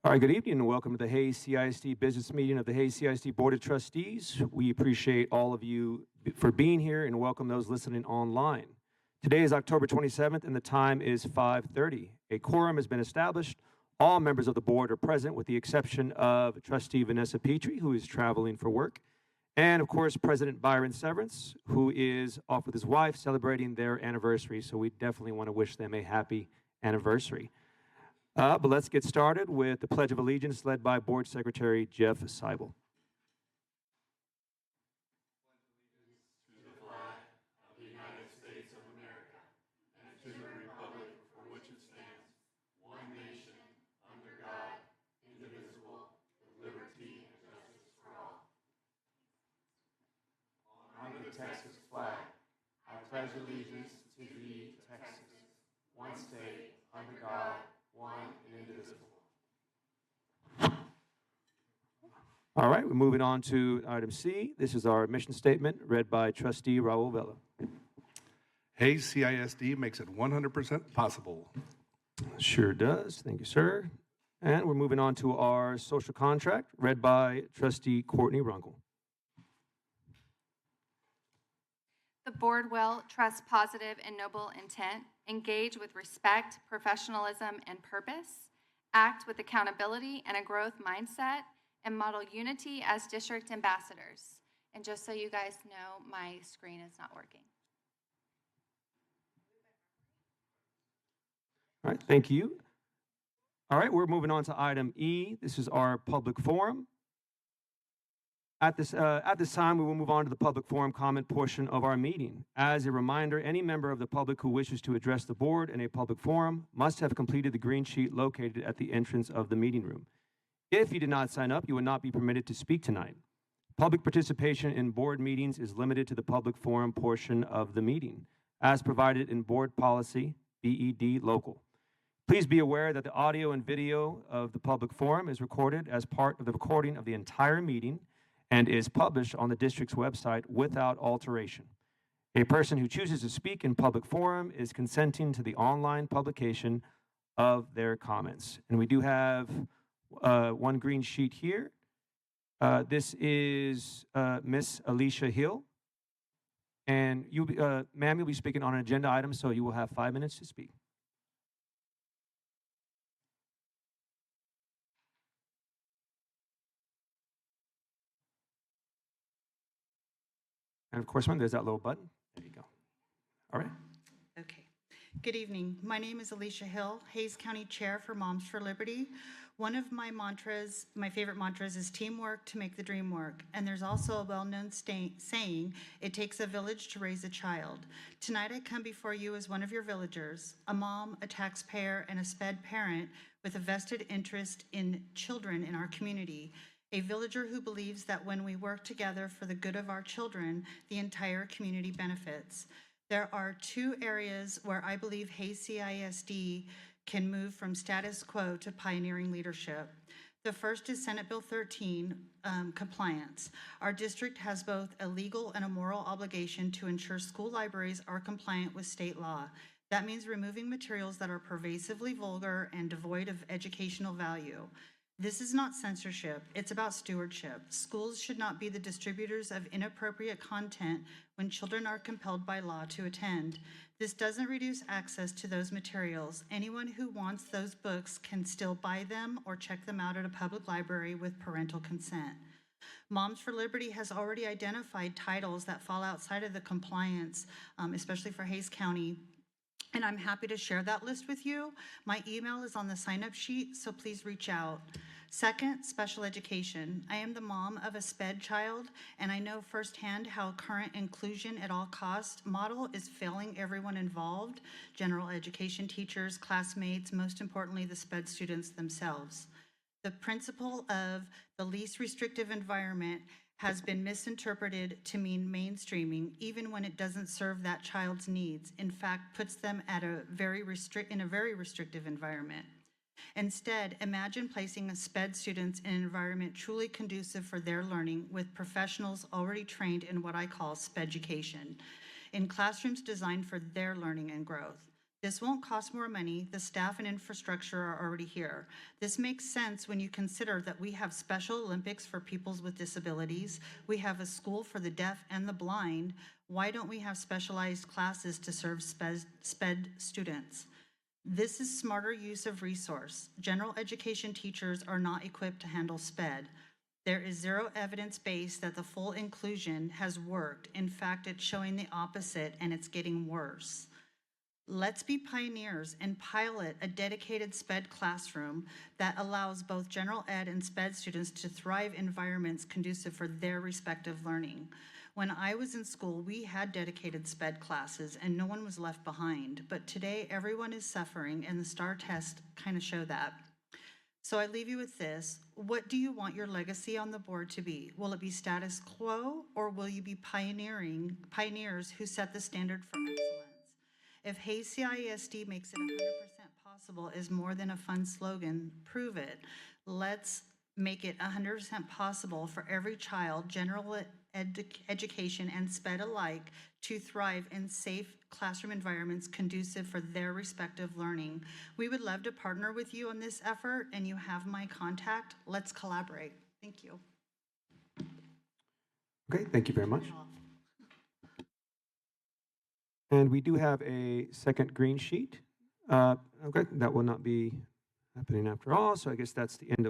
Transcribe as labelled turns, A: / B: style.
A: All right, good evening and welcome to the Hayes CISD business meeting of the Hayes CISD Board of Trustees. We appreciate all of you for being here and welcome those listening online. Today is October 27th and the time is 5:30. A quorum has been established. All members of the board are present with the exception of Trustee Vanessa Petrie, who is traveling for work, and of course President Byron Severance, who is off with his wife celebrating their anniversary. So we definitely want to wish them a happy anniversary. But let's get started with the Pledge of Allegiance led by Board Secretary Jeff Seibel.
B: Texas flag. I pledge allegiance to thee, Texas, one state, under God, one and indivisible.
A: All right, we're moving on to item C. This is our mission statement read by Trustee Raul Vela.
C: Hayes CISD makes it 100% possible.
A: Sure does. Thank you, sir. And we're moving on to our social contract read by Trustee Courtney Runkle.
D: The board will trust positive and noble intent, engage with respect, professionalism, and purpose, act with accountability and a growth mindset, and model unity as district ambassadors. And just so you guys know, my screen is not working.
A: All right, thank you. All right, we're moving on to item E. This is our public forum. At this time, we will move on to the public forum comment portion of our meeting. As a reminder, any member of the public who wishes to address the board in a public forum must have completed the green sheet located at the entrance of the meeting room. If you did not sign up, you will not be permitted to speak tonight. Public participation in board meetings is limited to the public forum portion of the meeting, as provided in Board Policy BED Local. Please be aware that the audio and video of the public forum is recorded as part of the recording of the entire meeting and is published on the district's website without alteration. A person who chooses to speak in public forum is consenting to the online publication of their comments. And we do have one green sheet here. This is Miss Alicia Hill. And ma'am, you'll be speaking on an agenda item, so you will have 5 minutes to speak. And of course, there's that little button. There you go. All right.
E: Okay. Good evening. My name is Alicia Hill, Hayes County Chair for Moms for Liberty. One of my mantras, my favorite mantras, is teamwork to make the dream work. And there's also a well-known saying, it takes a village to raise a child. Tonight I come before you as one of your villagers, a mom, a taxpayer, and a SPED parent with a vested interest in children in our community. A villager who believes that when we work together for the good of our children, the entire community benefits. There are two areas where I believe Hayes CISD can move from status quo to pioneering leadership. The first is Senate Bill 13, compliance. Our district has both a legal and a moral obligation to ensure school libraries are compliant with state law. That means removing materials that are pervasively vulgar and devoid of educational value. This is not censorship, it's about stewardship. Schools should not be the distributors of inappropriate content when children are compelled by law to attend. This doesn't reduce access to those materials. Anyone who wants those books can still buy them or check them out at a public library with parental consent. Moms for Liberty has already identified titles that fall outside of the compliance, especially for Hayes County. And I'm happy to share that list with you. My email is on the sign-up sheet, so please reach out. Second, special education. I am the mom of a SPED child, and I know firsthand how current inclusion at all costs model is failing everyone involved, general education teachers, classmates, most importantly, the SPED students themselves. The principle of the least restrictive environment has been misinterpreted to mean mainstreaming, even when it doesn't serve that child's needs. In fact, puts them at in a very restrictive environment. Instead, imagine placing SPED students in an environment truly conducive for their learning with professionals already trained in what I call SPEDucation, in classrooms designed for their learning and growth. This won't cost more money. The staff and infrastructure are already here. This makes sense when you consider that we have Special Olympics for people with disabilities. We have a school for the deaf and the blind. Why don't we have specialized classes to serve SPED students? This is smarter use of resource. General education teachers are not equipped to handle SPED. There is zero evidence base that the full inclusion has worked. In fact, it's showing the opposite and it's getting worse. Let's be pioneers and pilot a dedicated SPED classroom that allows both general ed and SPED students to thrive in environments conducive for their respective learning. When I was in school, we had dedicated SPED classes and no one was left behind, but today everyone is suffering and the STAR tests kind of show that. So I leave you with this. What do you want your legacy on the board to be? Will it be status quo, or will you be pioneers who set the standard for excellence? If Hayes CISD makes it 100% possible is more than a fun slogan, prove it. Let's make it 100% possible for every child, general education and SPED alike, to thrive in safe classroom environments conducive for their respective learning. We would love to partner with you on this effort, and you have my contact. Let's collaborate. Thank you.
A: Okay, thank you very much. And we do have a second green sheet. Okay, that will not be happening after all, so I guess that's the end of